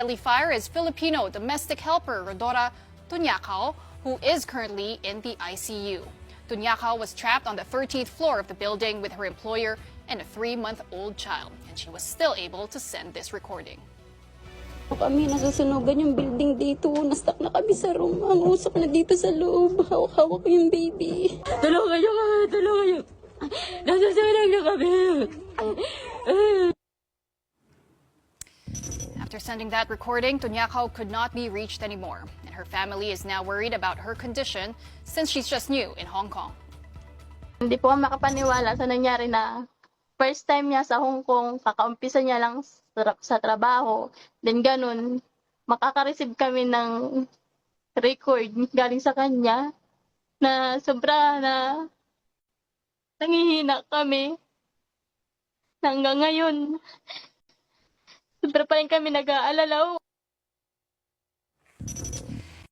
Deadly fire is Filipino domestic helper Rodora Tunyacao, who is currently in the ICU. Tunyacao was trapped on the 13th floor of the building with her employer and a 3-month-old child, and she was still able to send this recording. Kami nasusunugan yung building dito. Na-stuck na kami sa room. Ang usok na dito sa loob. Hawak-hawak ko yung baby. Tulungan niyo kami. Tulungan niyo. Nasusunog na kami. After sending that recording, Tunyacao could not be reached anymore, and her family is now worried about her condition since she's just new in Hong Kong. Hindi po ako makapaniwala sa nangyari na first time niya sa Hong Kong, kakaumpisa niya lang sa trabaho. Then ganun, makaka-receive kami ng record galing sa kanya na sobra na nangihina kami. Hanggang ngayon, sobra pa rin kami nag-aalala.